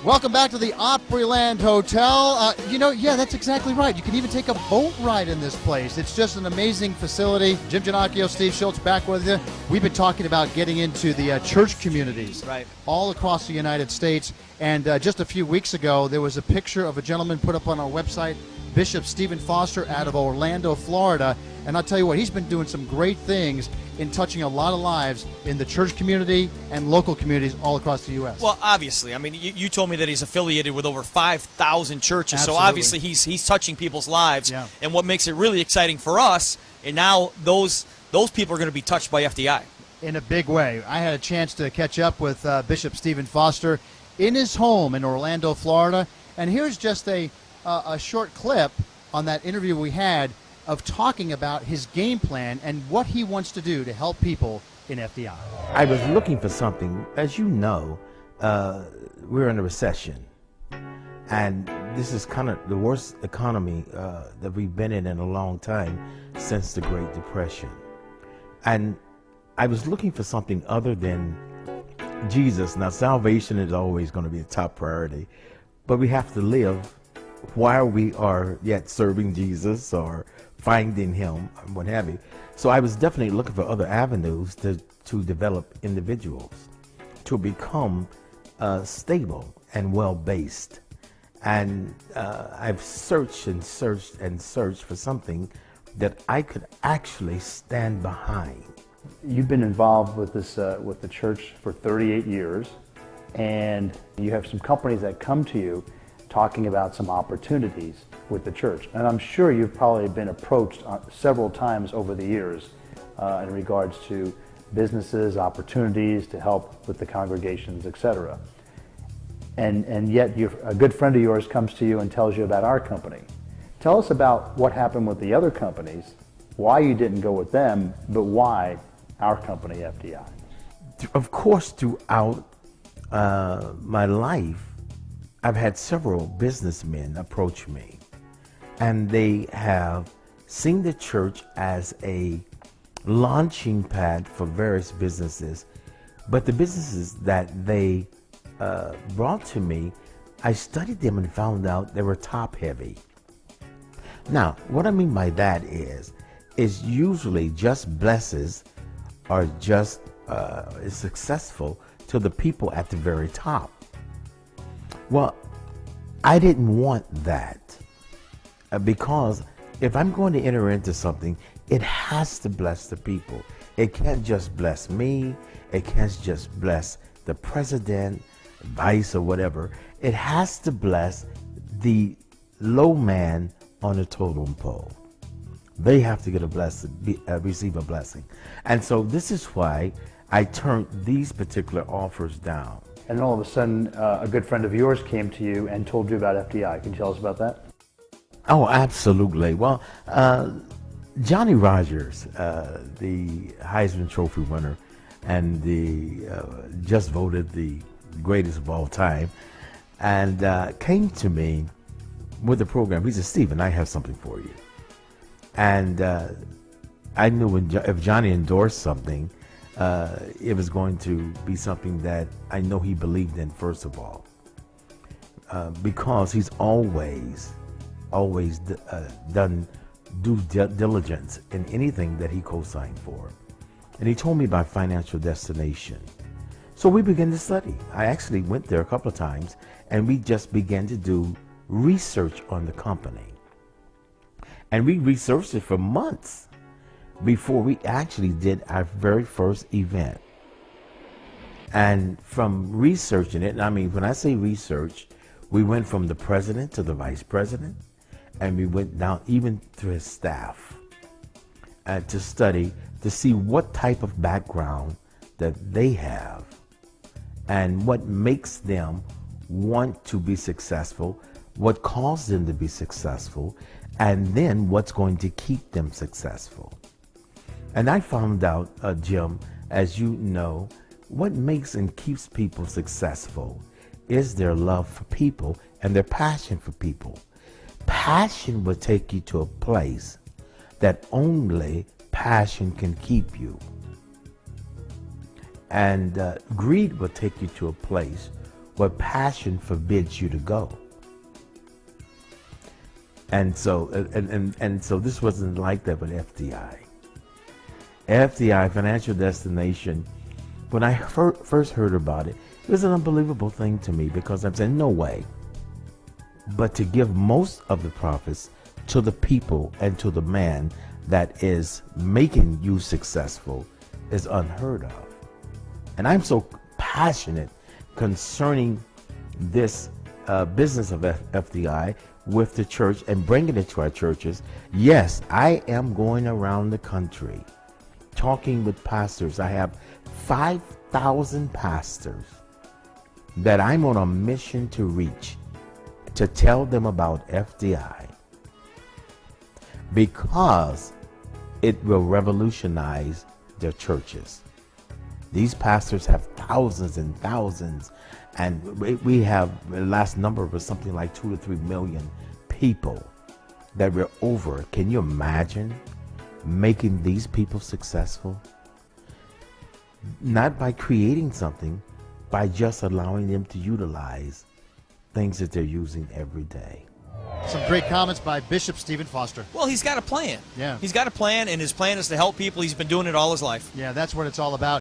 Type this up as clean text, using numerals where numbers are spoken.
Welcome back to the Opryland Hotel. Yeah, that's exactly right. You can even take a boat ride in this place. It's just an amazing facility. Jim Giannacchio, Steve Schultz back with you. We've been talking about getting into the church communities all across the United States. And just a few weeks ago, there was a picture of a gentleman put up on our website, Bishop Stephen Foster out of Orlando, Florida. And I'll tell you what, he's been doing some great things in touching a lot of lives in the church community and local communities all across the U.S. Well, obviously. I mean, you told me that he's affiliated with over 5,000 churches. Absolutely. So obviously he's touching people's lives. Yeah. And what makes it really exciting for us, and now those people are going to be touched by FDI. In a big way. I had a chance to catch up with Bishop Stephen Foster in his home in Orlando, Florida. And here's just a short clip on that interview we had of talking about his game plan and what he wants to do to help people in FDI. I was looking for something. As you know, we're in a recession. And this is kind of the worst economy that we've been in a long time since the Great Depression. And I was looking for something other than Jesus. Now, salvation is always going to be a top priority, but we have to live while we are yet serving Jesus or finding him, what have you. So I was definitely looking for other avenues to develop individuals, to become stable and well-based. And I've searched and searched and searched for something that I could actually stand behind. You've been involved with this with the church for 38 years, and you have some companies that come to you talking about some opportunities with the church. And I'm sure you've probably been approached several times over the years in regards to businesses, opportunities to help with the congregations, etc. And yet a good friend of yours comes to you and tells you about our company. Tell us about what happened with the other companies, why you didn't go with them, but why our company, FDI. Of course, throughout my life, I've had several businessmen approach me, and they have seen the church as a launching pad for various businesses. But the businesses that they brought to me, I studied them and found out they were top heavy. Now, what I mean by that is usually just blesses or just is successful to the people at the very top. Well, I didn't want that because if I'm going to enter into something, it has to bless the people. It can't just bless me. It can't just bless the president, vice, or whatever. It has to bless the low man on the totem pole. They have to get a blessing, receive a blessing. And so this is why I turned these particular offers down. And then all of a sudden, a good friend of yours came to you and told you about FDI. Can you tell us about that? Oh, absolutely. Well, Johnny Rogers, the Heisman Trophy winner and just voted the greatest of all time, and came to me with the program. He said, "Stephen, I have something for you." And I knew if Johnny endorsed something, it was going to be something that I know he believed in, first of all, because he's always done due diligence in anything that he co-signed for. And he told me about Financial Destination. So we began to study. I actually went there a couple of times, and we just began to do research on the company. And we researched it for months before we actually did our very first event. And from researching it, and I mean, when I say research, we went from the president to the vice president, and we went down even to his staff to study, to see what type of background that they have and what makes them want to be successful, what caused them to be successful, and then what's going to keep them successful. And I found out, Jim, as you know, what makes and keeps people successful is their love for people and their passion for people. Passion will take you to a place that only passion can keep you. And greed will take you to a place but passion forbids you to go. And so, and so this wasn't like that with FDI. FDI, Financial Destination, when I first heard about it, it was an unbelievable thing to me because I'm saying, no way. But to give most of the profits to the people and to the man that is making you successful is unheard of. And I'm so passionate concerning this business of FDI with the church and bringing it to our churches. Yes, I am going around the country talking with pastors. I have 5,000 pastors that I'm on a mission to reach, to tell them about FDI, because it will revolutionize their churches. These pastors have thousands and thousands, and we have, the last number was something like 2 to 3 million people that we're over. Can you imagine making these people successful? Not by creating something, by just allowing them to utilize things that they're using every day. Some great comments by Bishop Stephen Foster. Well, he's got a plan. Yeah. He's got a plan, and his plan is to help people. He's been doing it all his life. Yeah, that's what it's all about.